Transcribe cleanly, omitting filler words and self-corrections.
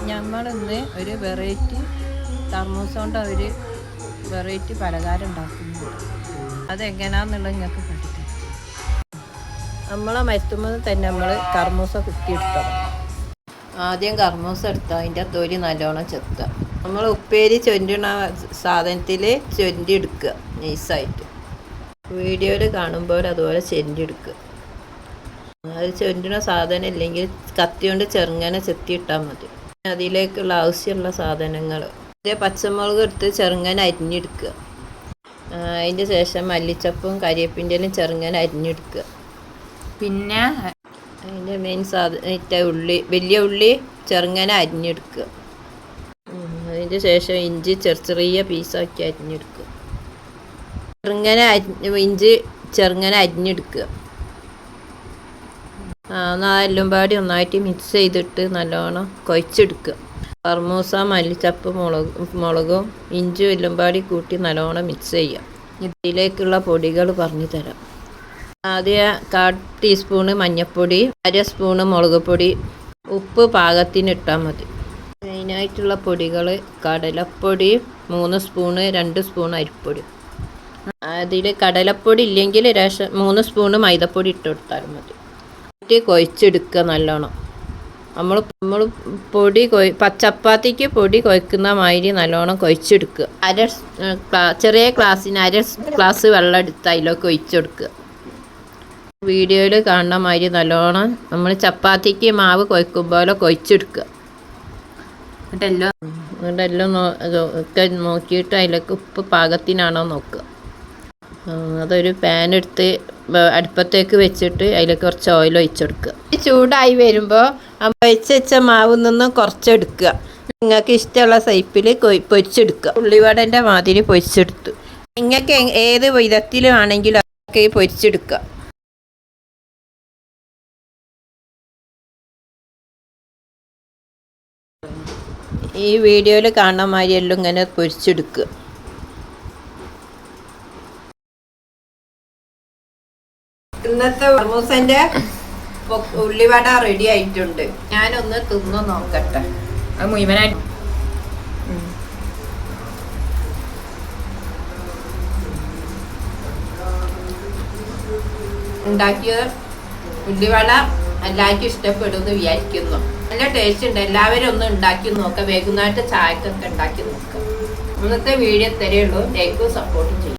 നമ്മളിന്ന് ഒരു വെറൈറ്റി തർമൂസ് കൊണ്ട് ഒരു വെറൈറ്റി പലഹാരം ഉണ്ടാക്കുന്നുണ്ട്. അതെങ്ങനെയാണെന്നുള്ളത് നിങ്ങൾക്ക് പഠിക്കാം. നമ്മളെ മരത്തുമ്പോൾ തന്നെ നമ്മൾ കർമൂസ കുത്തിയെടുത്തത്. ആദ്യം കർമൂസ എടുത്താൽ അതിൻ്റെ തൊലി നല്ലോണം ചെത്തുക. നമ്മൾ ഉപ്പേരി ചൊരുണ സാധനത്തിൽ ചൊരുണ്ടി എടുക്കുക നൈസായിട്ട്. വീഡിയോയിൽ കാണുമ്പോൾ അതുപോലെ ചൊരുണ്ടി എടുക്കുക. അത് ചൊരുണ്ടുന്ന സാധനം ഇല്ലെങ്കിൽ കത്തി കൊണ്ട് ചെറുങ്ങനെ ചെത്തിയിട്ടാൽ മതി. അതിലേക്കുള്ള ആവശ്യമുള്ള സാധനങ്ങൾ പച്ചമുളക് എടുത്ത് ചെറുങ്ങനെ അരിഞ്ഞെടുക്കുക. അതിൻ്റെ ശേഷം മല്ലിച്ചപ്പും കരിവേപ്പിൻ്റെലും ചെറുങ്ങനെ അരിഞ്ഞെടുക്കുക. പിന്നെ അതിൻ്റെ മെയിൻ ഉള്ളി, വലിയ ഉള്ളി ചെറുങ്ങനെ അരിഞ്ഞെടുക്കുക. അതിൻ്റെ ശേഷം ഇഞ്ചി ചെറിയ പീസാക്കി അരിഞ്ഞെടുക്കുക. ഇഞ്ചി ചെറുങ്ങനെ അരിഞ്ഞെടുക്കുക. എല്ലാം പാടി ഒന്നായിട്ട് മിക്സ് ചെയ്തിട്ട് നല്ലോണം കുഴച്ചെടുക്കുക. കർമൂസ, മല്ലിച്ചപ്പ്, മുളകും ഇഞ്ചും എല്ലാം പാടി കൂട്ടി നല്ലോണം മിക്സ് ചെയ്യുക. ഇതിലേക്കുള്ള പൊടികൾ പറഞ്ഞു തരാം. ആദ്യം 1/4 ടീസ്പൂണ് മഞ്ഞൾപ്പൊടി, 1/2 സ്പൂണ് മുളക് പൊടി, ഉപ്പ് പാകത്തിന് ഇട്ടാൽ മതി. മെയിനായിട്ടുള്ള പൊടികൾ കടലപ്പൊടി 3 സ്പൂണ്, 2 സ്പൂൺ അരിപ്പൊടി. അതിൽ കടലപ്പൊടി ഇല്ലെങ്കിൽ 3 സ്പൂണ് മൈദപ്പൊടി ഇട്ട് കൊടുത്താലും മതി. കുഴച്ചെടുക്കുക നല്ലോണം. നമ്മൾ പൊടി ചപ്പാത്തിക്ക് പൊടി കുഴക്കുന്ന മാതിരി നല്ലോണം കുഴച്ചെടുക്കുക. ചെറിയ ഗ്ലാസ്സിന് 1/2 ഗ്ലാസ് വെള്ളം എടുത്ത് അതിലേക്ക് ഒഴിച്ചെടുക്കുക. വീഡിയോയിൽ കാണുന്ന മാതിരി നല്ലോണം നമ്മൾ ചപ്പാത്തിക്ക് മാവ് കുഴക്കുമ്പോൾ കുഴച്ചെടുക്കുക. എന്നിട്ടെല്ലാം ഒക്കെ നോക്കിയിട്ട് അതിലേക്ക് ഉപ്പ് പാകത്തിനാണോ നോക്കുക. അതൊരു പാൻ എടുത്ത് അടുപ്പത്തേക്ക് വെച്ചിട്ട് അതിലേക്ക് കുറച്ച് ഓയിൽ ഒഴിച്ചെടുക്കുക. ചൂടായി വരുമ്പോൾ വെച്ച മാവിൽ നിന്ന് കുറച്ചെടുക്കുക. നിങ്ങൾക്ക് ഇഷ്ടമുള്ള സൈപ്പിൽ പൊരിച്ചെടുക്കുക. ഉള്ളിവടൻ്റെ മാതിരി പൊരിച്ചെടുത്തു. നിങ്ങൾക്ക് ഏത് വിധത്തിലാണെങ്കിലും ഒക്കെ പൊരിച്ചെടുക്കുക. ഈ വീഡിയോയിൽ കാണുന്ന മാതിരി എല്ലാം ഇങ്ങനെ പൊരിച്ചെടുക്കുക. ഇന്നത്തെ കർമൂസൻ്റെ ഉള്ളിവട റെഡി ആയിട്ടുണ്ട്. ഞാനൊന്ന് തിന്നു നോക്കട്ടെ. അത് മുഴുവനായിട്ട് ഉണ്ടാക്കിയ ഉള്ളിവട എല്ലാവർക്കും ഇഷ്ടപ്പെടുമെന്ന് വിചാരിക്കുന്നു. നല്ല ടേസ്റ്റ് ഉണ്ട്. എല്ലാവരും ഒന്ന് ഉണ്ടാക്കി നോക്കാം. വൈകുന്നേരത്തെ ചായക്കൊക്കെ ഉണ്ടാക്കി നോക്കാം. ഇന്നത്തെ വീഡിയോ ഇത്രയേ ഉള്ളൂ. ലൈക്കും സപ്പോർട്ടും ചെയ്യും.